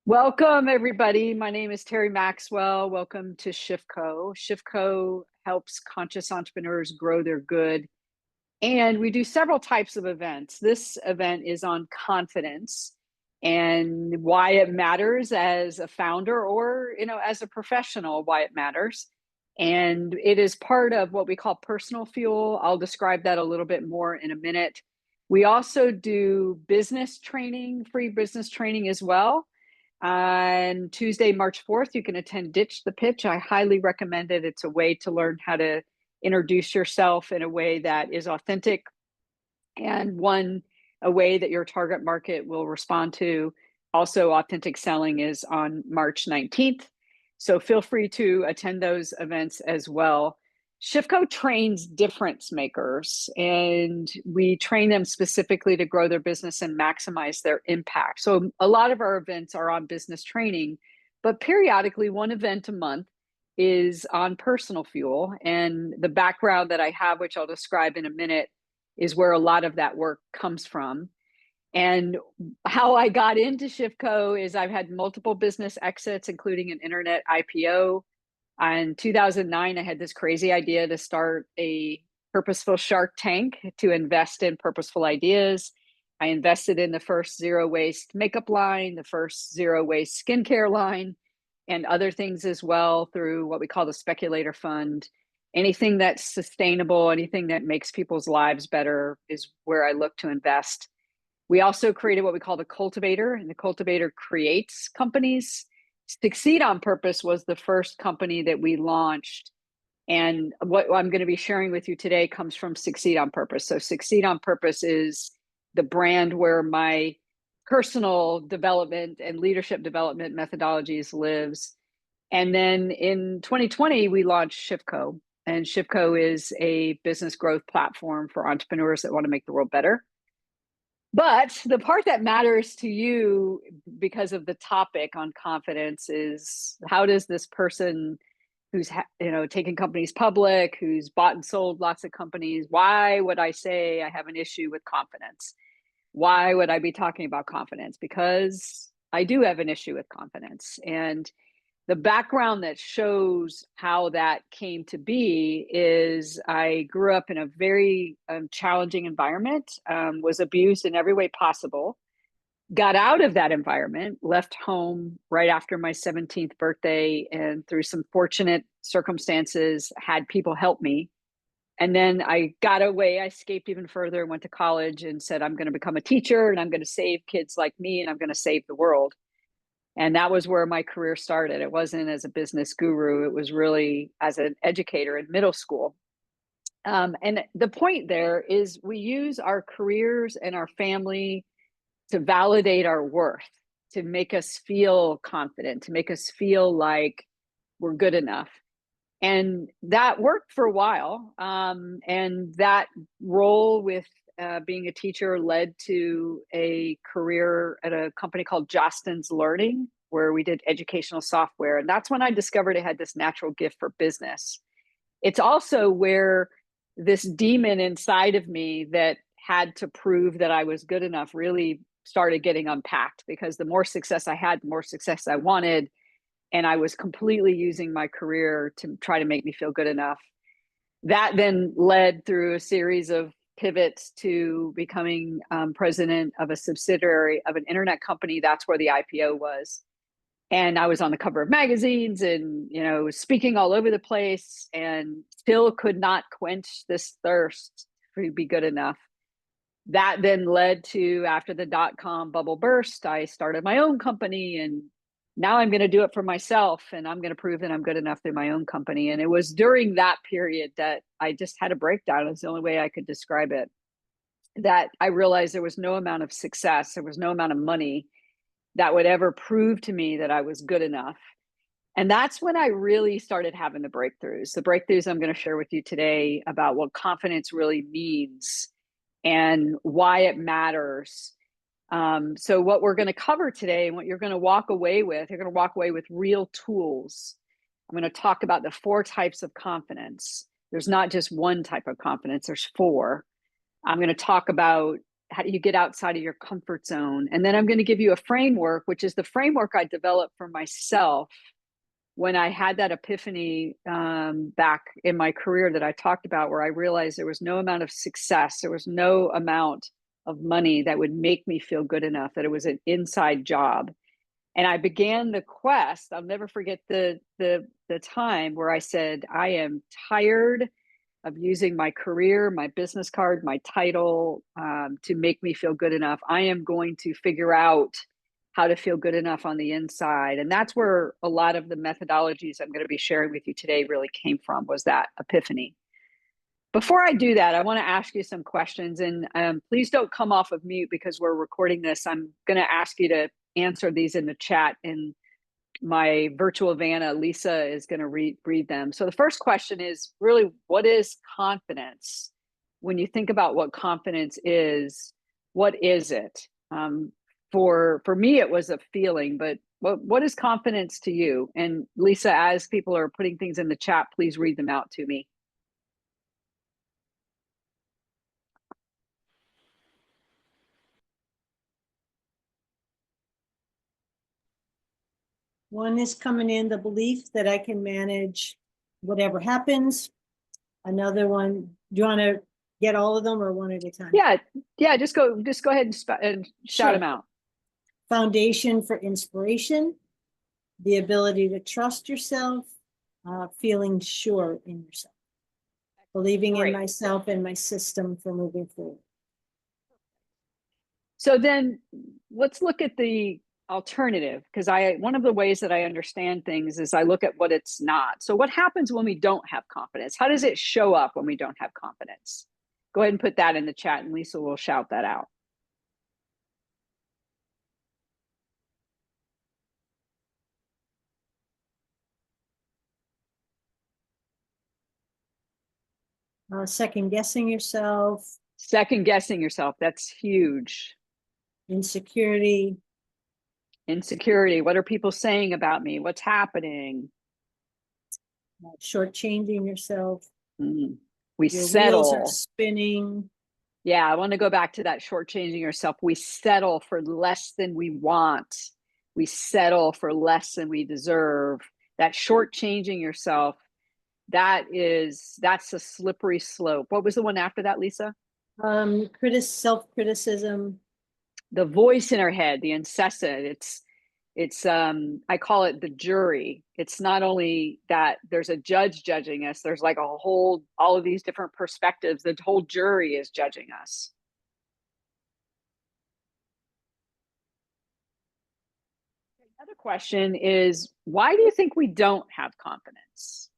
Welcome, everybody. My name is Terry Maxwell. Welcome to ShiftCo. ShiftCo helps conscious entrepreneurs grow their good. And we do several types of events. This event is on confidence and why it matters as a founder or, as a professional, why it matters. And it is part of what we call personal fuel. I'll describe that a little bit more in a minute. We also do business training, free business training as well. On Tuesday, March 4th, you can attend Ditch the Pitch. I highly recommend it. It's a way to learn how to introduce yourself in a way that is authentic and a way that your target market will respond to. Also, authentic selling is on March 19th. So feel free to attend those events as well. ShiftCo trains difference makers, and we train them specifically to grow their business and maximize their impact. So a lot of our events are on business training, but periodically one event a month is on personal fuel. And the background that I have, which I'll describe in a minute, is where a lot of that work comes from. And how I got into ShiftCo is I've had multiple business exits, including an internet IPO. In 2009, I had this crazy idea to start a purposeful Shark Tank to invest in purposeful ideas. I invested in the first zero waste makeup line, the first zero waste skincare line, and other things as well through what we call the speculator fund. Anything that's sustainable, anything that makes people's lives better is where I look to invest. We also created what we call the Cultivator, and the Cultivator creates companies. Succeed on Purpose was the first company that we launched. And what I'm going to be sharing with you today comes from Succeed on Purpose. So Succeed on Purpose is the brand where my personal development and leadership development methodologies lives. And then in 2020, we launched ShiftCo. And ShiftCo is a business growth platform for entrepreneurs that want to make the world better. But the part that matters to you because of the topic on confidence is, how does this person who's taken companies public, who's bought and sold lots of companies, why would I say I have an issue with confidence? Why would I be talking about confidence? Because I do have an issue with confidence. And the background that shows how that came to be is I grew up in a very challenging environment, was abused in every way possible, got out of that environment, left home right after my 17th birthday, and through some fortunate circumstances, had people help me. And then I got away, I escaped even further, went to college and said, I'm going to become a teacher and I'm going to save kids like me and I'm going to save the world. And that was where my career started. It wasn't as a business guru. It was really as an educator in middle school. And the point there is we use our careers and our family to validate our worth, to make us feel confident, to make us feel like we're good enough. And that worked for a while. And that role with being a teacher led to a career at a company called Jostens Learning, where we did educational software. And that's when I discovered I had this natural gift for business. It's also where this demon inside of me that had to prove that I was good enough really started getting unpacked, because the more success I had, the more success I wanted. And I was completely using my career to try to make me feel good enough. That then led through a series of pivots to becoming president of a subsidiary of an internet company. That's where the IPO was. And I was on the cover of magazines and, speaking all over the place, and still could not quench this thirst to be good enough. That then led to, after the dot-com bubble burst, I started my own company, and now I'm going to do it for myself, and I'm going to prove that I'm good enough through my own company. And it was during that period that I just had a breakdown. It's the only way I could describe it. That I realized there was no amount of success, there was no amount of money that would ever prove to me that I was good enough. And that's when I really started having the breakthroughs. The breakthroughs I'm going to share with you today about what confidence really means and why it matters. So what we're going to cover today and what you're going to walk away with, you're going to walk away with real tools. I'm going to talk about the 4 types of confidence. There's not just one type of confidence, there's 4. I'm going to talk about how do you get outside of your comfort zone? And then I'm going to give you a framework, which is the framework I developed for myself when I had that epiphany back in my career that I talked about, where I realized there was no amount of success, there was no amount of money that would make me feel good enough, that it was an inside job. And I began the quest. I'll never forget the time where I said, I am tired of using my career, my business card, my title to make me feel good enough. I am going to figure out how to feel good enough on the inside. And that's where a lot of the methodologies I'm going to be sharing with you today really came from, was that epiphany. Before I do that, I want to ask you some questions, and please don't come off of mute because we're recording this. I'm going to ask you to answer these in the chat, and my virtual Vanna, Lisa, is going to read them. So the first question is really, what is confidence? When you think about what confidence is, what is it? For me, it was a feeling, but what is confidence to you? And Lisa, as people are putting things in the chat, please read them out to me. One is coming in, the belief that I can manage whatever happens. Another one, do you want to get all of them or one at a time? Yeah. Just go ahead and shout them out. Foundation for inspiration, the ability to trust yourself, feeling sure in yourself, believing in myself and my system for moving forward. So then let's look at the alternative, because one of the ways that I understand things is I look at what it's not. So what happens when we don't have confidence? How does it show up when we don't have confidence? Go ahead and put that in the chat, and Lisa will shout that out. Second guessing yourself. Second guessing yourself. That's huge. Insecurity. What are people saying about me? What's happening? Shortchanging yourself. We settle. Wheels are spinning. Yeah, I want to go back to that shortchanging yourself. We settle for less than we want. We settle for less than we deserve. That shortchanging yourself, that's a slippery slope. What was the one after that, Lisa? Self-criticism. The voice in our head, the incessant. It's I call it the jury. It's not only that there's a judge judging us, there's like all of these different perspectives. The whole jury is judging us. Another question is, why do you think we don't have confidence?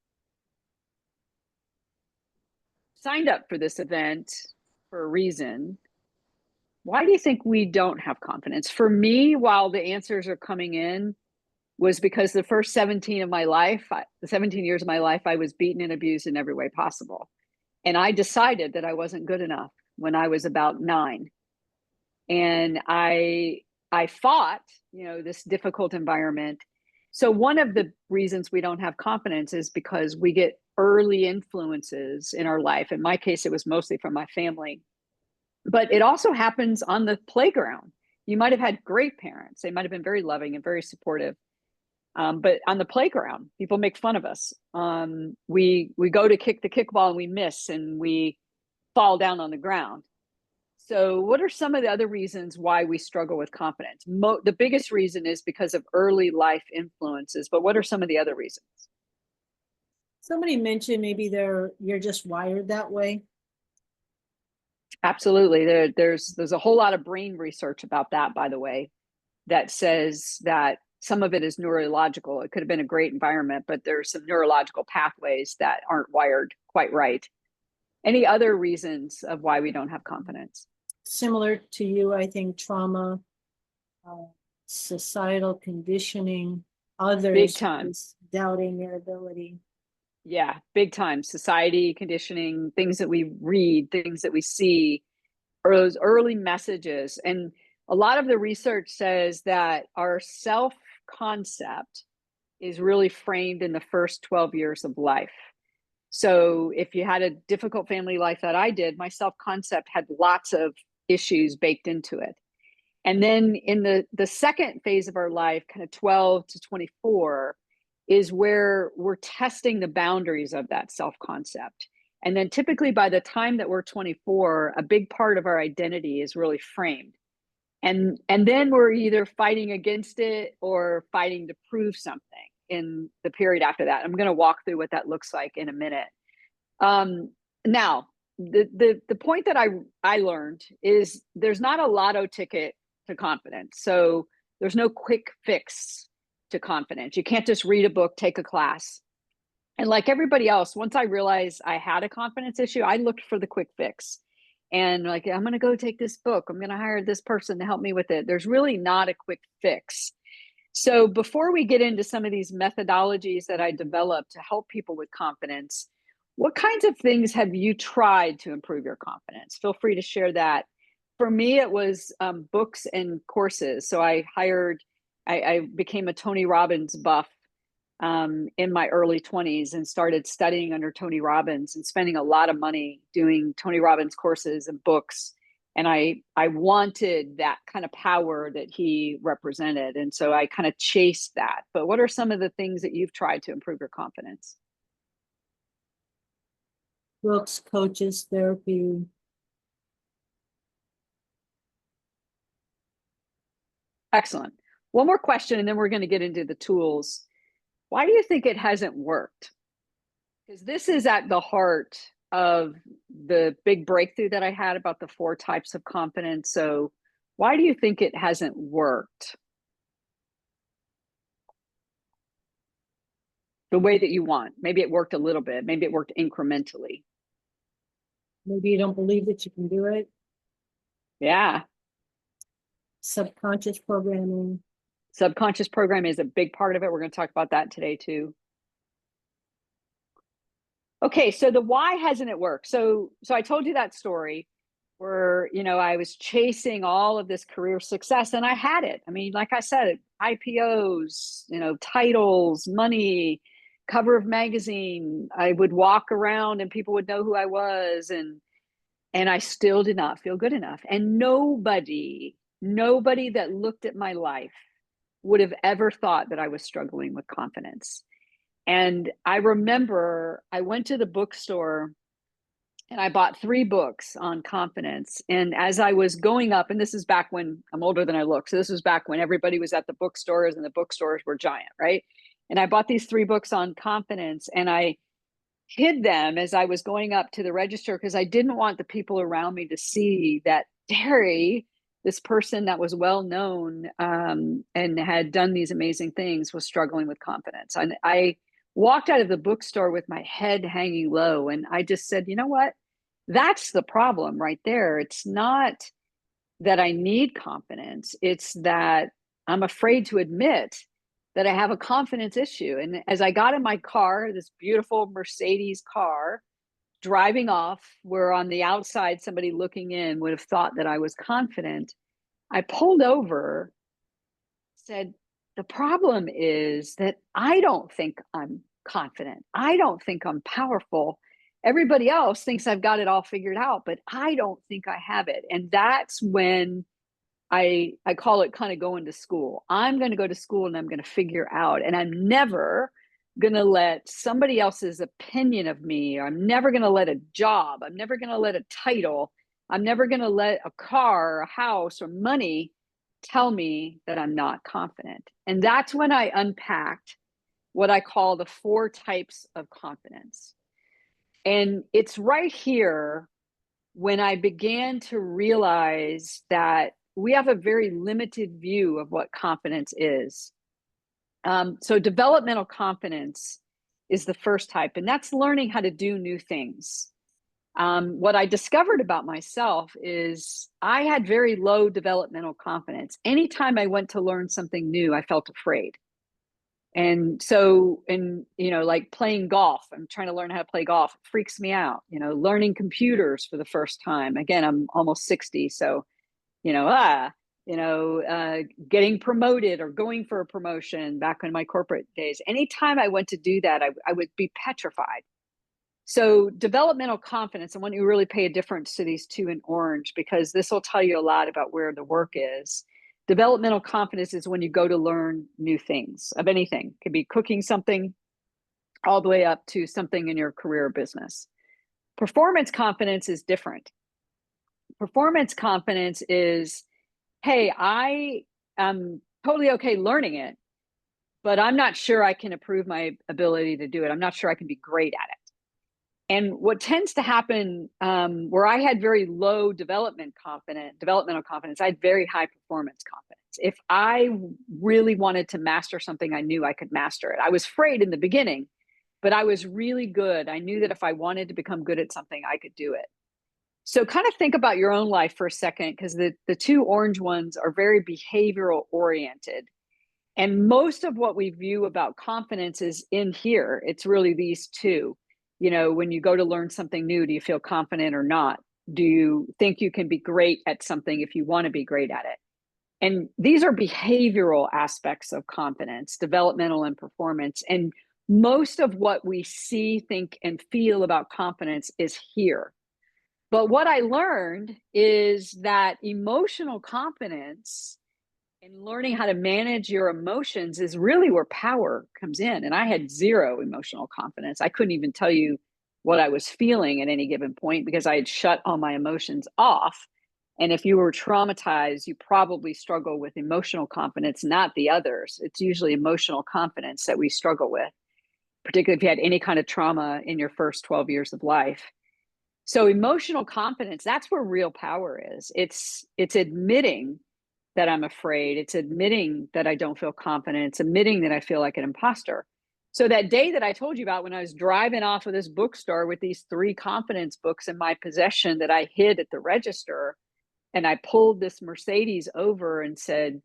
Signed up for this event for a reason. Why do you think we don't have confidence? For me, while the answers are coming in, was because the first 17 years of my life, I was beaten and abused in every way possible. And I decided that I wasn't good enough when I was about 9. And I fought, this difficult environment. So one of the reasons we don't have confidence is because we get early influences in our life. In my case, it was mostly from my family. But it also happens on the playground. You might have had great parents. They might have been very loving and very supportive. But on the playground, people make fun of us. We go to kick the kickball and we miss and we fall down on the ground. So what are some of the other reasons why we struggle with confidence? The biggest reason is because of early life influences. But what are some of the other reasons? Somebody mentioned maybe you're just wired that way. Absolutely. There's a whole lot of brain research about that, by the way, that says that some of it is neurological. It could have been a great environment, but there's some neurological pathways that aren't wired quite right. Any other reasons of why we don't have confidence? Similar to you, I think trauma, societal conditioning, others big time doubting their ability. Yeah, big time. Society conditioning, things that we read, things that we see, or those early messages. And a lot of the research says that our self-concept is really framed in the first 12 years of life. So if you had a difficult family life that I did, my self-concept had lots of issues baked into it. And then in the second phase of our life, kind of 12 to 24, is where we're testing the boundaries of that self-concept. And then typically by the time that we're 24, a big part of our identity is really framed. And then we're either fighting against it or fighting to prove something in the period after that. I'm going to walk through what that looks like in a minute. Now, the point that I learned is there's not a lotto ticket to confidence. So there's no quick fix to confidence. You can't just read a book, take a class. And like everybody else, once I realized I had a confidence issue, I looked for the quick fix. And like, I'm going to go take this book. I'm going to hire this person to help me with it. There's really not a quick fix. So before we get into some of these methodologies that I developed to help people with confidence, what kinds of things have you tried to improve your confidence? Feel free to share that. For me, it was books and courses. So I became a Tony Robbins buff in my early 20s and started studying under Tony Robbins and spending a lot of money doing Tony Robbins courses and books. And I wanted that kind of power that he represented. And so I kind of chased that. But what are some of the things that you've tried to improve your confidence? Books, coaches, therapy. Excellent. One more question, and then we're going to get into the tools. Why do you think it hasn't worked? Because this is at the heart of the big breakthrough that I had about the 4 types of confidence. So why do you think it hasn't worked the way that you want? Maybe it worked a little bit. Maybe it worked incrementally. Maybe you don't believe that you can do it. Yeah. Subconscious programming. Subconscious programming is a big part of it. We're going to talk about that today too. Okay, so the why hasn't it worked? So I told you that story where, I was chasing all of this career success and I had it. I mean, like I said, IPOs, titles, money, cover of magazine. I would walk around and people would know who I was, and I still did not feel good enough. And nobody that looked at my life would have ever thought that I was struggling with confidence. And I remember I went to the bookstore and I bought 3 books on confidence. And as I was going up, and this is back when I'm older than I look. So this was back when everybody was at the bookstores and the bookstores were giant, right? And I bought these 3 books on confidence and I hid them as I was going up to the register because I didn't want the people around me to see that Terry, this person that was well known and had done these amazing things, was struggling with confidence. And I walked out of the bookstore with my head hanging low. And I just said, you know what? That's the problem right there. It's not that I need confidence. It's that I'm afraid to admit that I have a confidence issue. And as I got in my car, this beautiful Mercedes car, driving off, where on the outside, somebody looking in would have thought that I was confident, I pulled over, said, the problem is that I don't think I'm confident. I don't think I'm powerful. Everybody else thinks I've got it all figured out, but I don't think I have it. And that's when I call it kind of going to school. I'm going to go to school and I'm going to figure out, and I'm never going to let somebody else's opinion of me, or I'm never going to let a job, I'm never going to let a title, I'm never going to let a car, a house, or money tell me that I'm not confident. And that's when I unpacked what I call the 4 types of confidence. And it's right here when I began to realize that we have a very limited view of what confidence is. So developmental confidence is the first type, and that's learning how to do new things. What I discovered about myself is I had very low developmental confidence. Anytime I went to learn something new, I felt afraid. And so, like playing golf, I'm trying to learn how to play golf. It freaks me out. Learning computers for the first time. Again, I'm almost 60. So, getting promoted or going for a promotion back in my corporate days. Anytime I went to do that, I would be petrified. So developmental confidence, I want you to really pay a difference to these two in orange, because this will tell you a lot about where the work is. Developmental confidence is when you go to learn new things of anything. It could be cooking something all the way up to something in your career or business. Performance confidence is different. Performance confidence is, hey, I am totally okay learning it, but I'm not sure I can improve my ability to do it. I'm not sure I can be great at it. And what tends to happen, where I had very low developmental confidence, I had very high performance confidence. If I really wanted to master something, I knew I could master it. I was afraid in the beginning, but I was really good. I knew that if I wanted to become good at something, I could do it. So kind of think about your own life for a second, because the two orange ones are very behavioral oriented. And most of what we view about confidence is in here. It's really these two. You know, when you go to learn something new, do you feel confident or not? Do you think you can be great at something if you want to be great at it? And these are behavioral aspects of confidence, developmental and performance. And most of what we see, think, and feel about confidence is here. But what I learned is that emotional confidence and learning how to manage your emotions is really where power comes in. And I had zero emotional confidence. I couldn't even tell you what I was feeling at any given point because I had shut all my emotions off. And if you were traumatized, you probably struggle with emotional confidence, not the others. It's usually emotional confidence that we struggle with, particularly if you had any kind of trauma in your first 12 years of life. So emotional confidence, that's where real power is. It's admitting that I'm afraid. It's admitting that I don't feel confident. It's admitting that I feel like an imposter. So that day that I told you about, when I was driving off of this bookstore with these 3 confidence books in my possession that I hid at the register, and I pulled this Mercedes over and said,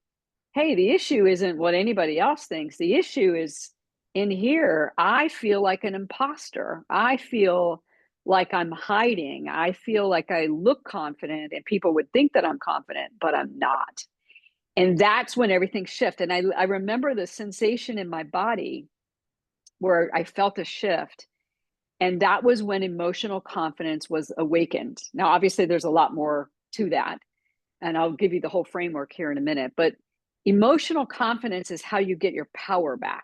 hey, the issue isn't what anybody else thinks. The issue is in here. I feel like an imposter. I feel like I'm hiding. I feel like I look confident and people would think that I'm confident, but I'm not. And that's when everything shifted. And I remember the sensation in my body where I felt a shift. And that was when emotional confidence was awakened. Now, obviously, there's a lot more to that. And I'll give you the whole framework here in a minute. But emotional confidence is how you get your power back.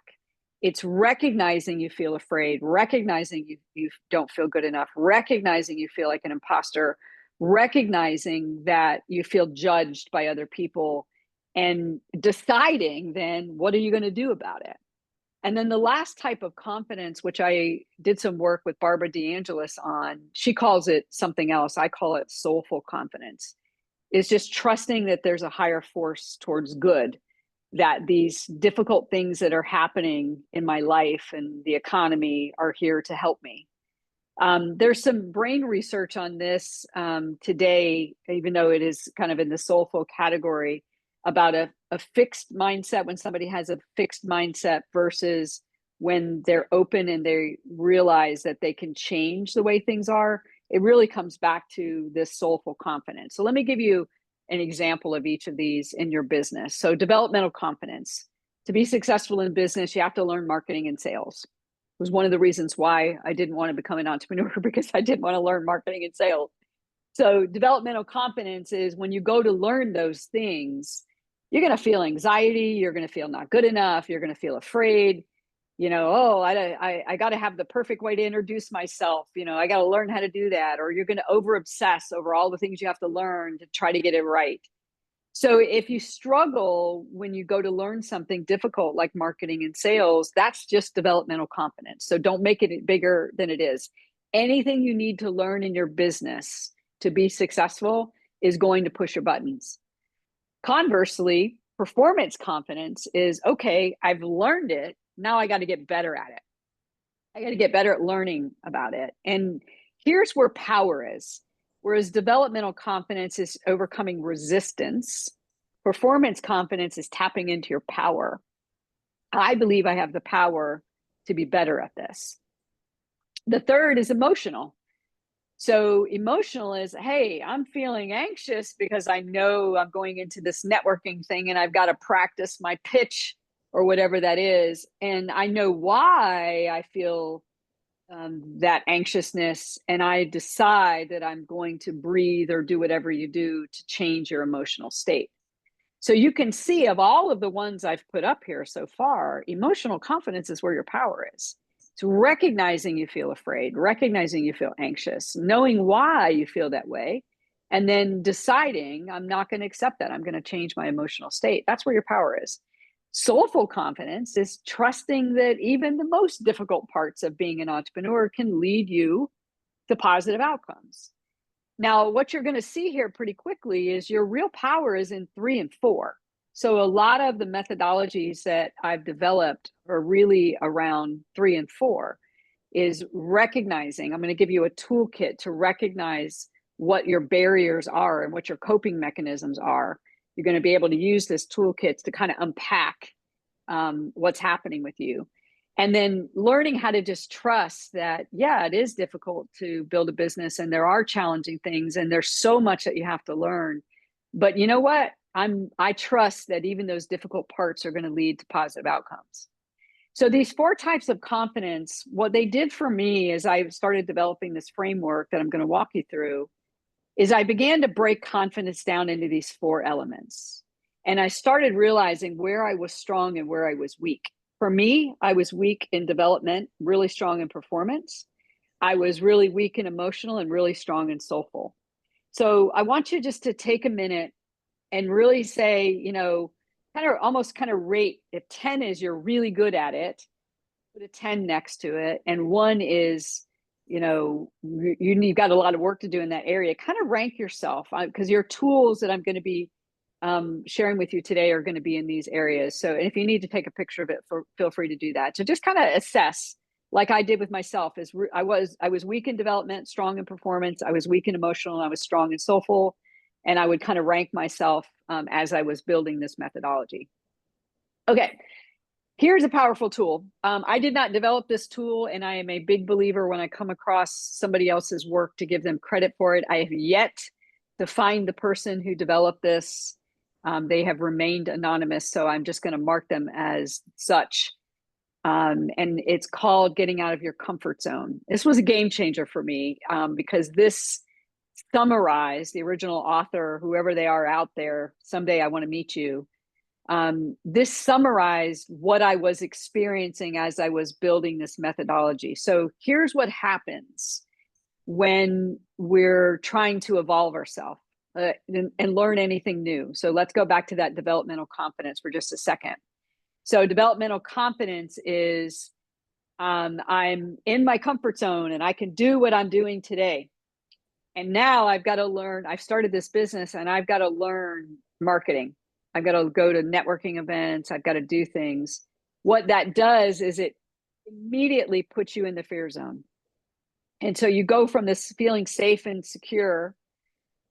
It's recognizing you feel afraid, recognizing you don't feel good enough, recognizing you feel like an imposter, recognizing that you feel judged by other people, and deciding then what are you going to do about it. And then the last type of confidence, which I did some work with Barbara DeAngelis on, she calls it something else. I call it soulful confidence, is just trusting that there's a higher force towards good, that these difficult things that are happening in my life and the economy are here to help me. There's some brain research on this today, even though it is kind of in the soulful category, about a fixed mindset, when somebody has a fixed mindset versus when they're open and they realize that they can change the way things are. It really comes back to this soulful confidence. So let me give you an example of each of these in your business. So developmental confidence. To be successful in business, you have to learn marketing and sales. It was one of the reasons why I didn't want to become an entrepreneur, because I didn't want to learn marketing and sales. So developmental confidence is when you go to learn those things, you're going to feel anxiety. You're going to feel not good enough. You're going to feel afraid. You know, oh, I got to have the perfect way to introduce myself. You know, I got to learn how to do that. Or you're going to over obsess over all the things you have to learn to try to get it right. So if you struggle when you go to learn something difficult like marketing and sales, that's just developmental confidence. So don't make it bigger than it is. Anything you need to learn in your business to be successful is going to push your buttons. Conversely, performance confidence is, okay, I've learned it. Now I got to get better at it. I got to get better at learning about it. And here's where power is. Whereas developmental confidence is overcoming resistance, performance confidence is tapping into your power. I believe I have the power to be better at this. The third is emotional. So emotional is, hey, I'm feeling anxious because I know I'm going into this networking thing and I've got to practice my pitch or whatever that is. And I know why I feel that anxiousness, and I decide that I'm going to breathe or do whatever you do to change your emotional state. So you can see, of all of the ones I've put up here so far, emotional confidence is where your power is. It's recognizing you feel afraid, recognizing you feel anxious, knowing why you feel that way, and then deciding, I'm not going to accept that. I'm going to change my emotional state. That's where your power is. Soulful confidence is trusting that even the most difficult parts of being an entrepreneur can lead you to positive outcomes. Now, what you're going to see here pretty quickly is your real power is in 3 and 4. So a lot of the methodologies that I've developed are really around 3 and 4, is recognizing. I'm going to give you a toolkit to recognize what your barriers are and what your coping mechanisms are. You're going to be able to use this toolkit to kind of unpack what's happening with you. And then learning how to just trust that, yeah, it is difficult to build a business and there are challenging things and there's so much that you have to learn. But you know what? I trust that even those difficult parts are going to lead to positive outcomes. So these 4 types of confidence, what they did for me is I started developing this framework that I'm going to walk you through, is I began to break confidence down into these 4 elements. And I started realizing where I was strong and where I was weak. For me, I was weak in development, really strong in performance. I was really weak in emotional and really strong in soulful. So I want you just to take a minute and really say, kind of rate. If 10 is you're really good at it, put a 10 next to it. And 1 is, you've got a lot of work to do in that area. Kind of rank yourself, because your tools that I'm going to be sharing with you today are going to be in these areas. So if you need to take a picture of it, feel free to do that. So just kind of assess, like I did with myself, is I was weak in development, strong in performance. I was weak in emotional, and I was strong in soulful. And I would kind of rank myself as I was building this methodology. Okay, here's a powerful tool. I did not develop this tool, and I am a big believer when I come across somebody else's work to give them credit for it. I have yet to find the person who developed this. They have remained anonymous, so I'm just going to mark them as such. And it's called Getting Out of Your Comfort Zone. This was a game changer for me because this summarized, the original author, whoever they are out there, someday I want to meet you. This summarized what I was experiencing as I was building this methodology. So here's what happens when we're trying to evolve ourselves and learn anything new. So let's go back to that developmental confidence for just a second. So developmental confidence is I'm in my comfort zone and I can do what I'm doing today. And now I've got to learn, I've started this business and I've got to learn marketing. I've got to go to networking events. I've got to do things. What that does is it immediately puts you in the fear zone. And so you go from this feeling safe and secure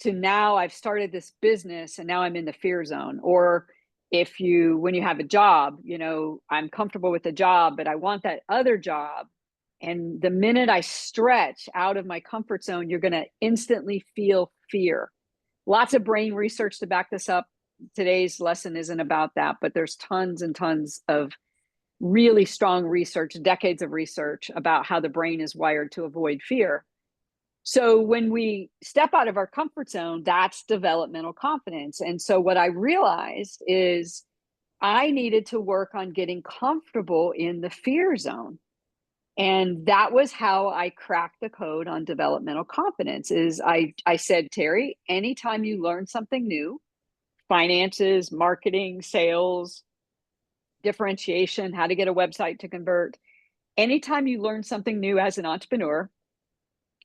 to now I've started this business and now I'm in the fear zone. Or when you have a job, I'm comfortable with the job, but I want that other job. And the minute I stretch out of my comfort zone, you're going to instantly feel fear. Lots of brain research to back this up. Today's lesson isn't about that, but there's tons and tons of really strong research, decades of research about how the brain is wired to avoid fear. So when we step out of our comfort zone, that's developmental confidence. And so what I realized is I needed to work on getting comfortable in the fear zone. And that was how I cracked the code on developmental confidence. Is I said, Terry, anytime you learn something new, finances, marketing, sales, differentiation, how to get a website to convert, anytime you learn something new as an entrepreneur,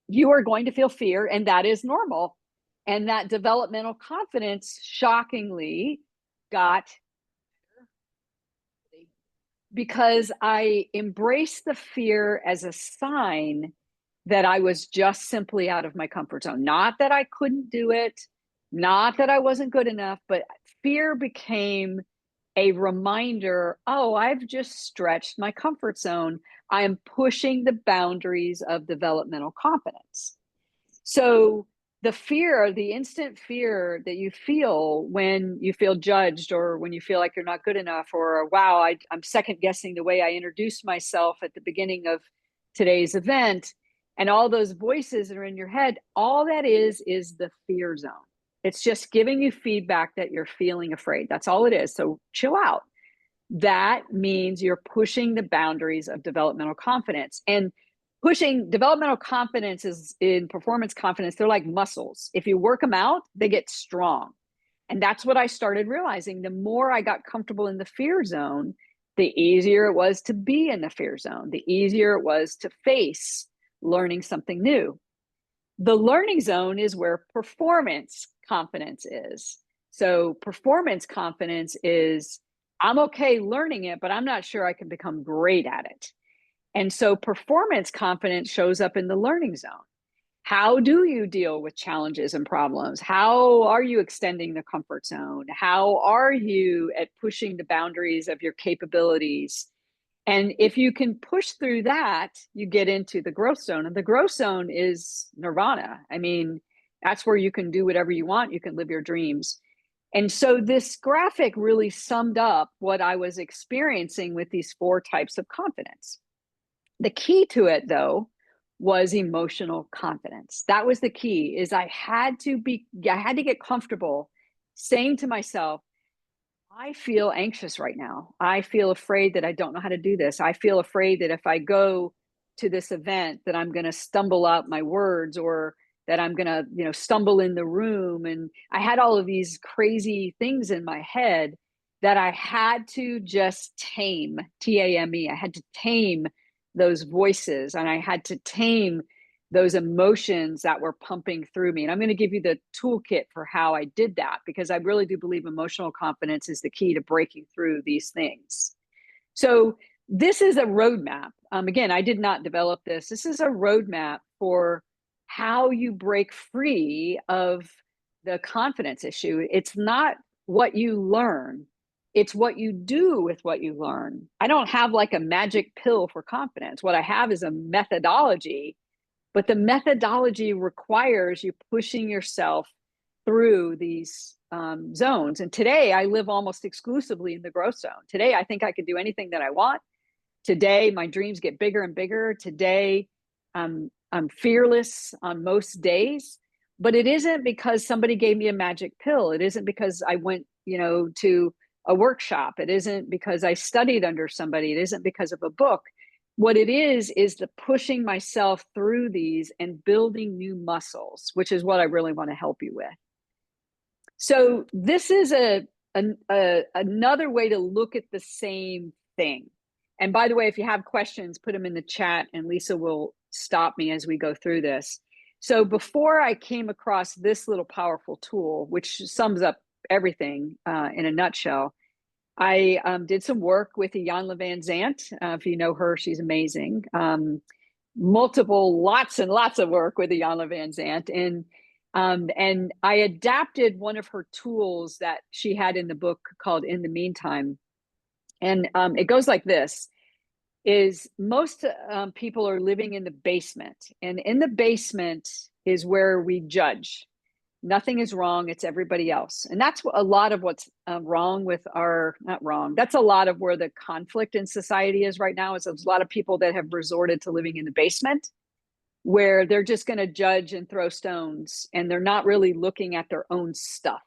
you are going to feel fear, and that is normal. And that developmental confidence shockingly got, because I embraced the fear as a sign that I was just simply out of my comfort zone. Not that I couldn't do it, not that I wasn't good enough, but fear became a reminder, oh, I've just stretched my comfort zone. I am pushing the boundaries of developmental confidence. So the fear, the instant fear that you feel when you feel judged or when you feel like you're not good enough, or wow, I'm second guessing the way I introduced myself at the beginning of today's event, and all those voices that are in your head, all that is the fear zone. It's just giving you feedback that you're feeling afraid. That's all it is. So chill out. That means you're pushing the boundaries of developmental confidence. And pushing developmental confidence is in performance confidence, they're like muscles. If you work them out, they get strong. And that's what I started realizing. The more I got comfortable in the fear zone, the easier it was to be in the fear zone, the easier it was to face learning something new. The learning zone is where performance confidence is. So performance confidence is, I'm okay learning it, but I'm not sure I can become great at it. And so performance confidence shows up in the learning zone. How do you deal with challenges and problems? How are you extending the comfort zone? How are you at pushing the boundaries of your capabilities? And if you can push through that, you get into the growth zone. And the growth zone is nirvana. I mean, that's where you can do whatever you want. You can live your dreams. And so this graphic really summed up what I was experiencing with these 4 types of confidence. The key to it, though, was emotional confidence. That was the key, is I had to get comfortable saying to myself, I feel anxious right now. I feel afraid that I don't know how to do this. I feel afraid that if I go to this event that I'm going to stumble out my words, or that I'm going to, stumble in the room. And I had all of these crazy things in my head that I had to just tame, T-A-M-E. I had to tame those voices, and I had to tame those emotions that were pumping through me. And I'm going to give you the toolkit for how I did that, because I really do believe emotional confidence is the key to breaking through these things. So this is a roadmap. Again, I did not develop this. This is a roadmap for how you break free of the confidence issue. It's not what you learn, it's what you do with what you learn. I don't have like a magic pill for confidence. What I have is a methodology, but the methodology requires you pushing yourself through these zones. And today I live almost exclusively in the growth zone. Today, I think I can do anything that I want. Today, my dreams get bigger and bigger. Today, I'm fearless on most days, but it isn't because somebody gave me a magic pill. It isn't because I went, to a workshop. It isn't because I studied under somebody. It isn't because of a book. What it is the pushing myself through these and building new muscles, which is what I really want to help you with. So this is another way to look at the same thing. And by the way, if you have questions, put them in the chat and Lisa will stop me as we go through this. So before I came across this little powerful tool, which sums up everything in a nutshell, I did some work with Iyanla Vanzant. If you know her, she's amazing. Lots and lots of work with Iyanla Vanzant. And I adapted one of her tools that she had in the book called In the Meantime. And it goes like this, is most people are living in the basement. And in the basement is where we judge. Nothing is wrong. It's everybody else. And that's a lot of what's wrong with not wrong. That's a lot of where the conflict in society is right now, is there's a lot of people that have resorted to living in the basement, where they're just going to judge and throw stones, and they're not really looking at their own stuff.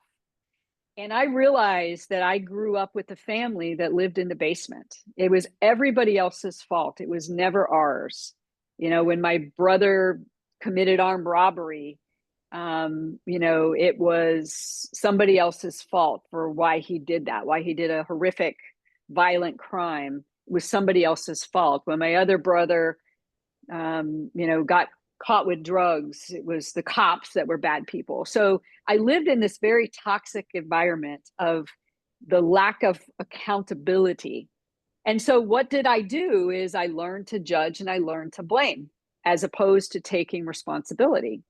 And I realized that I grew up with a family that lived in the basement. It was everybody else's fault. It was never ours. When my brother committed armed robbery, it was somebody else's fault for why he did that, why he did a horrific, violent crime. It was somebody else's fault. When my other brother, got caught with drugs, it was the cops that were bad people. So I lived in this very toxic environment of the lack of accountability. And so what did I do is I learned to judge and I learned to blame, as opposed to taking responsibility.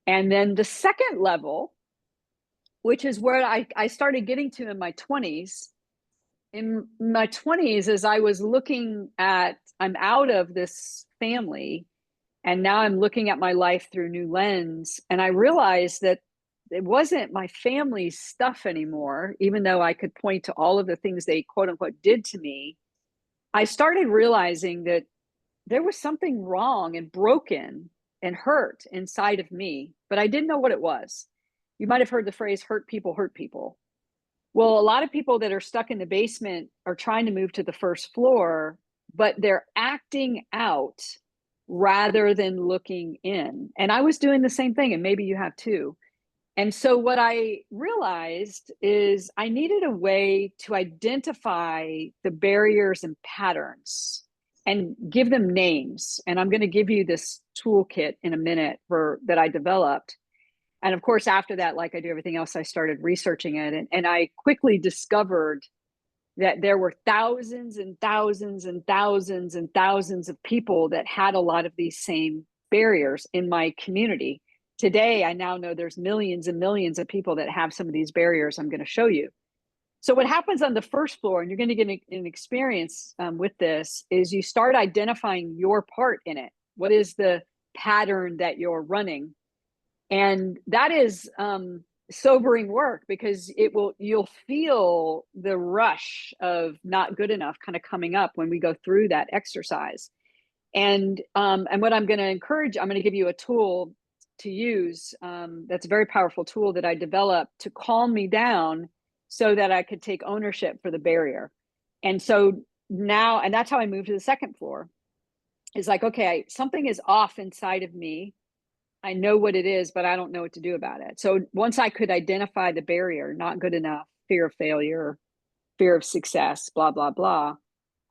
And then the second level, which is where I started getting to in my 20s. In my 20s, as I was looking at, I'm out of this family, and now I'm looking at my life through a new lens. And I realized that it wasn't my family's stuff anymore, even though I could point to all of the things they quote unquote did to me. I started realizing that there was something wrong and broken and hurt inside of me, but I didn't know what it was. You might have heard the phrase hurt people hurt people. Well, a lot of people that are stuck in the basement are trying to move to the first floor, but they're acting out rather than looking in. And I was doing the same thing, and maybe you have too. And so what I realized is I needed a way to identify the barriers and patterns and give them names. And I'm going to give you this toolkit in a minute for that I developed. And of course, after that, like I do everything else, I started researching it. And I quickly discovered that there were thousands and thousands and thousands and thousands of people that had a lot of these same barriers in my community. Today, I now know there's millions and millions of people that have some of these barriers I'm going to show you. So what happens on the first floor, and you're going to get an experience with this, is you start identifying your part in it. What is the pattern that you're running? And that is sobering work, because you'll feel the rush of not good enough kind of coming up when we go through that exercise. And what I'm going to encourage, I'm going to give you a tool to use. That's a very powerful tool that I developed to calm me down so that I could take ownership for the barrier. And so now, and that's how I moved to the second floor. Is like, okay, something is off inside of me. I know what it is, but I don't know what to do about it. So once I could identify the barrier, not good enough, fear of failure, fear of success, blah, blah, blah,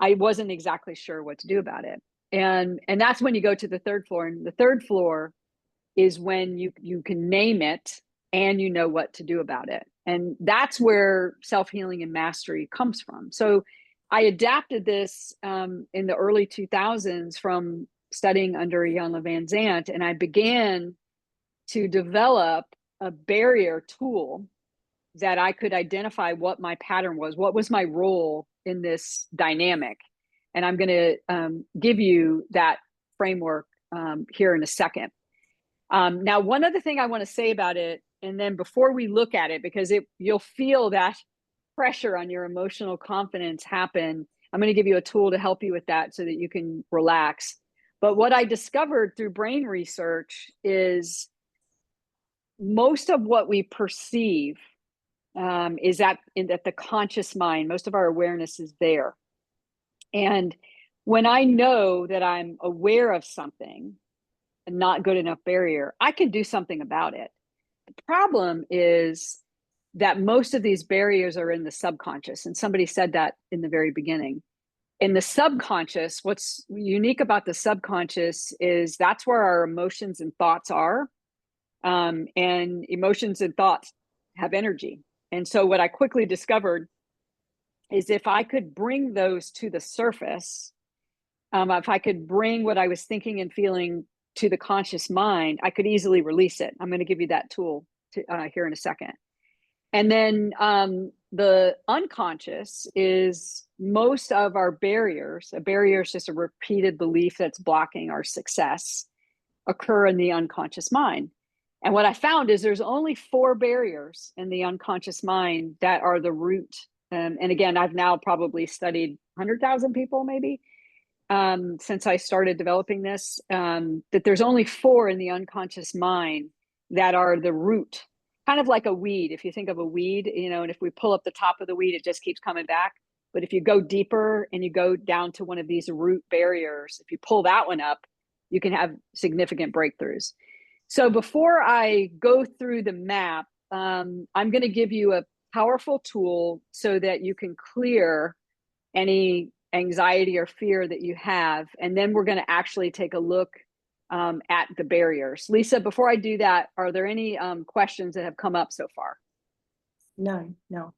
I wasn't exactly sure what to do about it. And that's when you go to the third floor. And the third floor is when you can name it and you know what to do about it. And that's where self-healing and mastery comes from. So I adapted this in the early 2000s from studying under Iyanla Vanzant, and I began to develop a barrier tool that I could identify what my pattern was, what was my role in this dynamic. And I'm going to give you that framework here in a second. Now, one other thing I want to say about it, and then before we look at it, because you'll feel that pressure on your emotional confidence happen, I'm going to give you a tool to help you with that so that you can relax. But what I discovered through brain research is most of what we perceive is at the conscious mind. Most of our awareness is there. And when I know that I'm aware of something, a not good enough barrier, I can do something about it. The problem is that most of these barriers are in the subconscious. And somebody said that in the very beginning. In the subconscious, what's unique about the subconscious is that's where our emotions and thoughts are. And emotions and thoughts have energy. And so what I quickly discovered is if I could bring those to the surface, if I could bring what I was thinking and feeling to the conscious mind, I could easily release it. I'm going to give you that tool here in a second. And then the unconscious is most of our barriers. A barrier is just a repeated belief that's blocking our success, occur in the unconscious mind. And what I found is there's only 4 barriers in the unconscious mind that are the root. And again, I've now probably studied 100,000 people maybe since I started developing this, that there's only 4 in the unconscious mind that are the root. Kind of like a weed. If you think of a weed, and if we pull up the top of the weed, it just keeps coming back. But if you go deeper and you go down to one of these root barriers, if you pull that one up, you can have significant breakthroughs. So before I go through the map, I'm going to give you a powerful tool so that you can clear any anxiety or fear that you have. And then we're going to actually take a look at the barriers. Lisa, before I do that, are there any questions that have come up so far? None, no.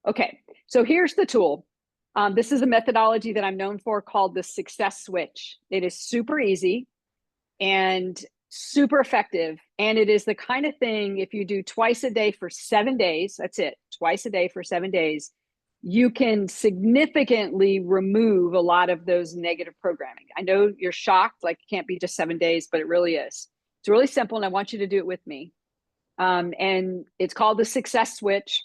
Okay, so here's the tool. This is a methodology that I'm known for called the success switch. It is super easy and super effective. And it is the kind of thing, if you do twice a day for 7 days, that's it, twice a day for 7 days, you can significantly remove a lot of those negative programming. I know you're shocked, like it can't be just 7 days, but it really is. It's really simple, and I want you to do it with me. And it's called the success switch.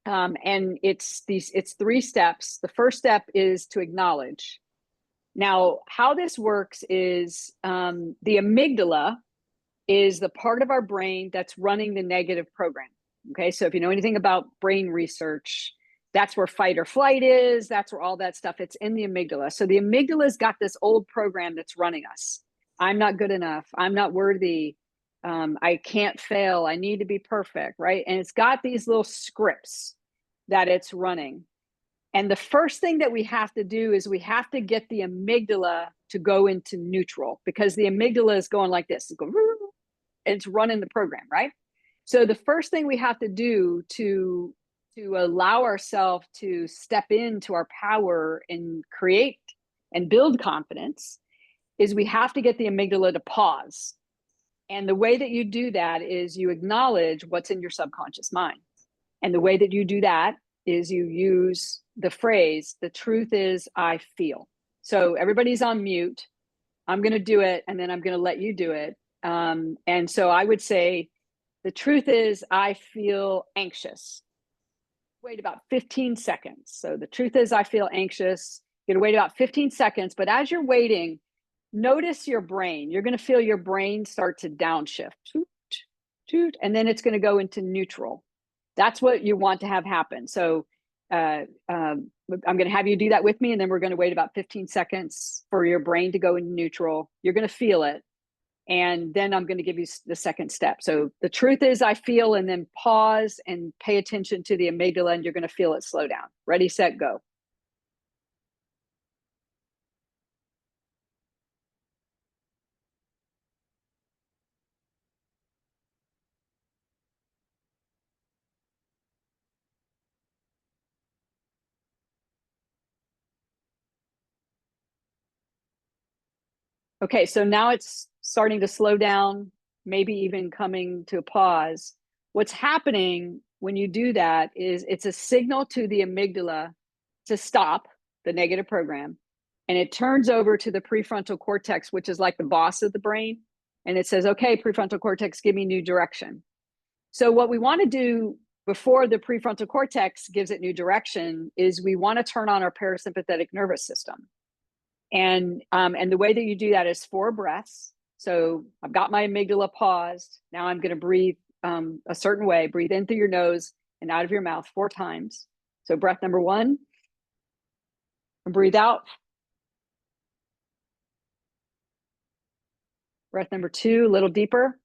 And it's 3 steps. The first step is to acknowledge. Now, how this works is the amygdala is the part of our brain that's running the negative program. Okay, so if you know anything about brain research, that's where fight or flight is. That's where all that stuff, it's in the amygdala. So the amygdala's got this old program that's running us. I'm not good enough. I'm not worthy. I can't fail. I need to be perfect, right? And it's got these little scripts that it's running. And the first thing that we have to do is we have to get the amygdala to go into neutral, because the amygdala is going like this. It's running the program, right? So the first thing we have to do to allow ourselves to step into our power and create and build confidence is we have to get the amygdala to pause. And the way that you do that is you acknowledge what's in your subconscious mind. And the way that you do that is you use the phrase, the truth is I feel. So everybody's on mute. I'm going to do it, and then I'm going to let you do it. And so I would say, the truth is I feel anxious. Wait about 15 seconds. So the truth is I feel anxious. You're going to wait about 15 seconds. But as you're waiting, notice your brain. You're going to feel your brain start to downshift. And then it's going to go into neutral. That's what you want to have happen. So I'm going to have you do that with me, and then we're going to wait about 15 seconds for your brain to go into neutral. You're going to feel it. And then I'm going to give you the second step. So the truth is I feel, and then pause and pay attention to the amygdala, and you're going to feel it slow down. Ready, set, go. Okay, so now it's starting to slow down, maybe even coming to a pause. What's happening when you do that is it's a signal to the amygdala to stop the negative program. And it turns over to the prefrontal cortex, which is like the boss of the brain. And it says, okay, prefrontal cortex, give me new direction. So what we want to do before the prefrontal cortex gives it new direction is we want to turn on our parasympathetic nervous system. And the way that you do that is 4 breaths. So I've got my amygdala paused. Now I'm going to breathe a certain way. Breathe in through your nose and out of your mouth 4 times. So breath number 1, and breathe out. Breath number 2, a little deeper.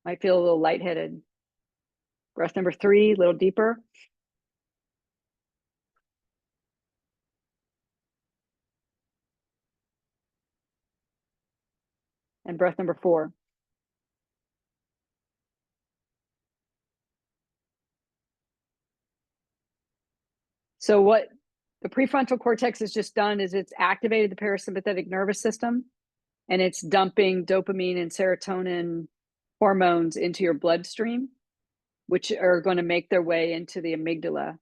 Might feel a little lightheaded. Breath number 3, a little deeper. And breath number 4. So what the prefrontal cortex has just done is it's activated the parasympathetic nervous system, and it's dumping dopamine and serotonin hormones into your bloodstream, which are going to make their way into the amygdala.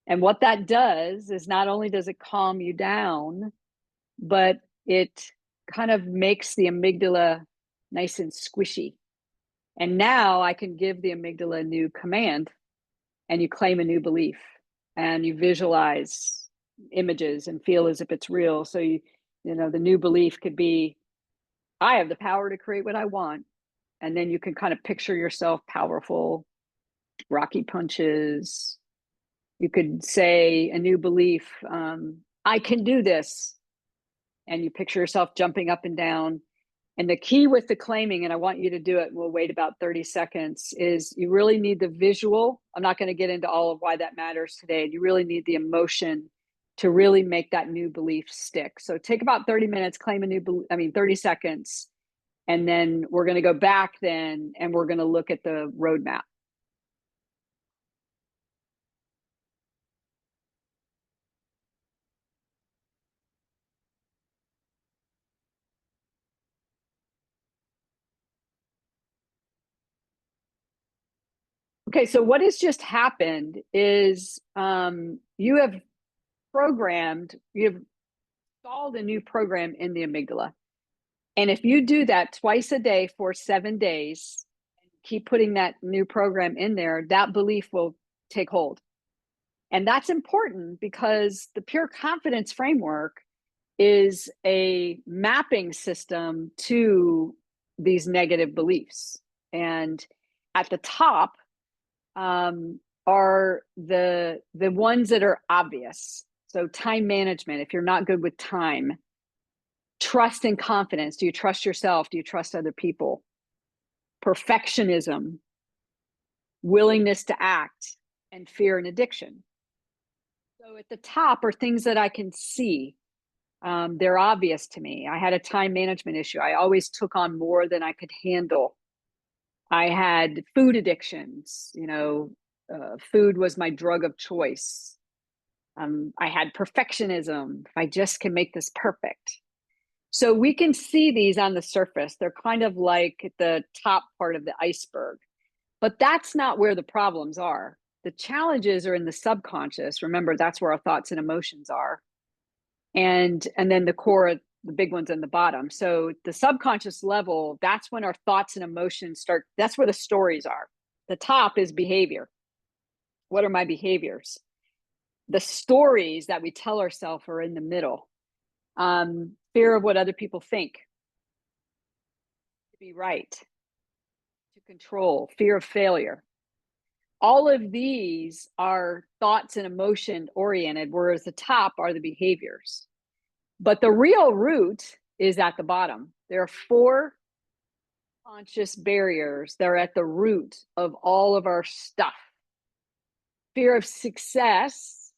And what that does is not only does it calm you down, but it kind of makes the amygdala nice and squishy. And now I can give the amygdala a new command, and you claim a new belief, and you visualize images and feel as if it's real. So you know, the new belief could be, I have the power to create what I want. And then you can kind of picture yourself powerful, rocky punches. You could say a new belief, I can do this. And you picture yourself jumping up and down. And the key with the claiming, and I want you to do it, we'll wait about 30 seconds, is you really need the visual. I'm not going to get into all of why that matters today. You really need the emotion to really make that new belief stick. So take about 30 minutes, claim a new belief, 30 seconds. And then we're going to go back then, and we're going to look at the roadmap. Okay, so what has just happened is you have installed a new program in the amygdala. And if you do that twice a day for 7 days, keep putting that new program in there, that belief will take hold. And that's important because the pure confidence framework is a mapping system to these negative beliefs. And at the top are the ones that are obvious. So time management, if you're not good with time. Trust and confidence. Do you trust yourself? Do you trust other people? Perfectionism, willingness to act, and fear and addiction. So at the top are things that I can see. They're obvious to me. I had a time management issue. I always took on more than I could handle. I had food addictions. Food was my drug of choice. I had perfectionism. If I just can make this perfect. So we can see these on the surface. They're kind of like the top part of the iceberg, but that's not where the problems are. The challenges are in the subconscious. Remember, that's where our thoughts and emotions are. And then the core, the big ones in the bottom. So the subconscious level, that's when our thoughts and emotions start. That's where the stories are. The top is behavior. What are my behaviors? The stories that we tell ourselves are in the middle. Fear of what other people think, to be right, to control, fear of failure. All of these are thoughts and emotion oriented, whereas the top are the behaviors. But the real root is at the bottom. There are 4 conscious barriers that are at the root of all of our stuff. Fear of success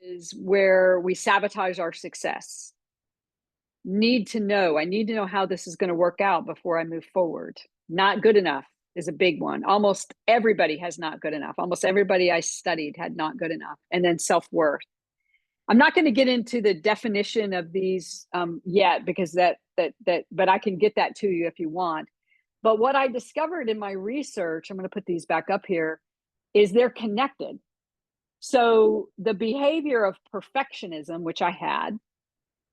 is where we sabotage our success. Need to know. I need to know how this is going to work out before I move forward. Not good enough is a big one. Almost everybody has not good enough. Almost everybody I studied had not good enough. And then self-worth. I'm not going to get into the definition of these yet, because but I can get that to you if you want. But what I discovered in my research, I'm going to put these back up here, is they're connected. So the behavior of perfectionism, which I had,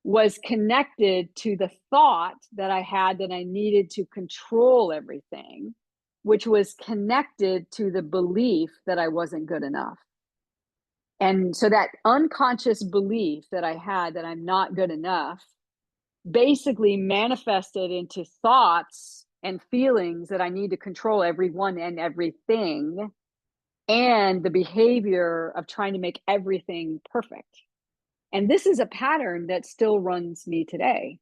was connected to the thought that I had that I needed to control everything, which was connected to the belief that I wasn't good enough. And so that unconscious belief that I had that I'm not good enough basically manifested into thoughts and feelings that I need to control everyone and everything, and the behavior of trying to make everything perfect. And this is a pattern that still runs me today,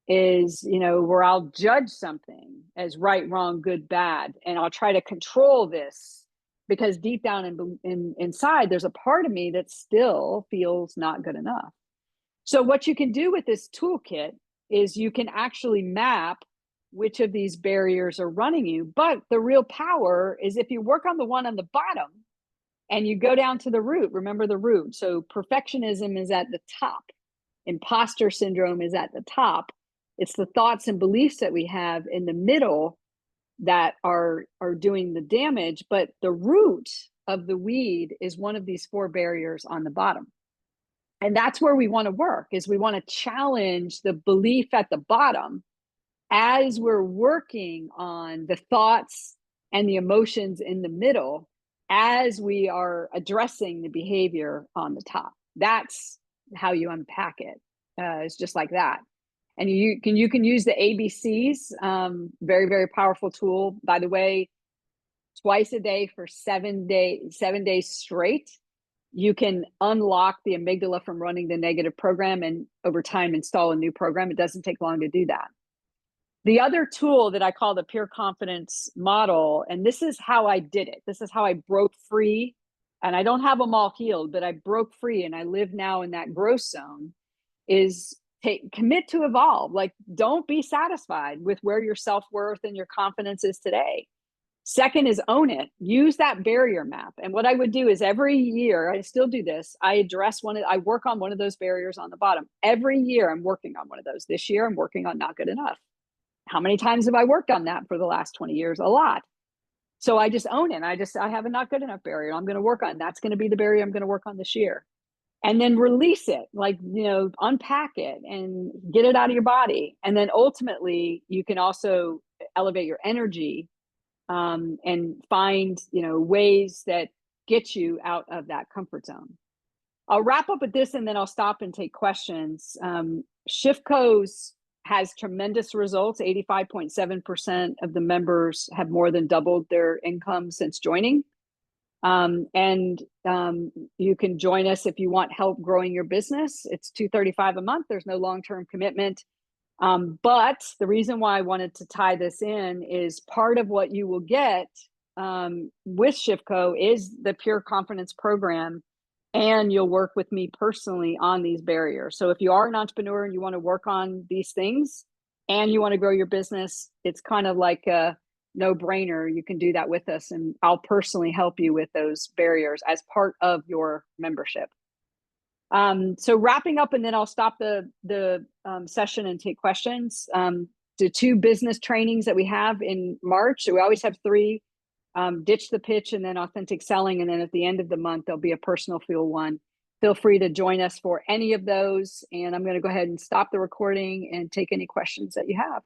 is, where I'll judge something as right, wrong, good, bad, and I'll try to control this because deep down inside, there's a part of me that still feels not good enough. So what you can do with this toolkit is you can actually map which of these barriers are running you. But the real power is if you work on the one on the bottom and you go down to the root. Remember the root. So perfectionism is at the top. Imposter syndrome is at the top. It's the thoughts and beliefs that we have in the middle that are doing the damage. But the root of the weed is one of these 4 barriers on the bottom. And that's where we want to work, is we want to challenge the belief at the bottom as we're working on the thoughts and the emotions in the middle, as we are addressing the behavior on the top. That's how you unpack it. It's just like that. And you can use the ABCs, very, very powerful tool. By the way, twice a day for 7 days straight, you can unlock the amygdala from running the negative program and over time install a new program. It doesn't take long to do that. The other tool that I call the pure confidence model, and this is how I did it. This is how I broke free. And I don't have them all healed, but I broke free and I live now in that growth zone, is commit to evolve. Like, don't be satisfied with where your self-worth and your confidence is today. Second is own it. Use that barrier map. And what I would do is every year, I still do this, I work on one of those barriers on the bottom. Every year I'm working on one of those. This year I'm working on not good enough. How many times have I worked on that for the last 20 years? A lot. So I just own it. I have a not good enough barrier. I'm going to work on. That's going to be the barrier I'm going to work on this year. And then release it, like, unpack it and get it out of your body. And then ultimately you can also elevate your energy and find, ways that get you out of that comfort zone. I'll wrap up with this and then I'll stop and take questions. ShiftCo's has tremendous results. 85.7% of the members have more than doubled their income since joining. And you can join us if you want help growing your business. It's $235 a month. There's no long-term commitment. But the reason why I wanted to tie this in is part of what you will get with ShiftCo is the Pure Confidence program, and you'll work with me personally on these barriers. So if you are an entrepreneur and you want to work on these things and you want to grow your business, it's kind of like a no-brainer. You can do that with us, and I'll personally help you with those barriers as part of your membership. So wrapping up, and then I'll stop the session and take questions. The 2 business trainings that we have in March, so we always have 3, Ditch the Pitch and then Authentic Selling. And then at the end of the month, there'll be a personal feel one. Feel free to join us for any of those. And I'm going to go ahead and stop the recording and take any questions that you have.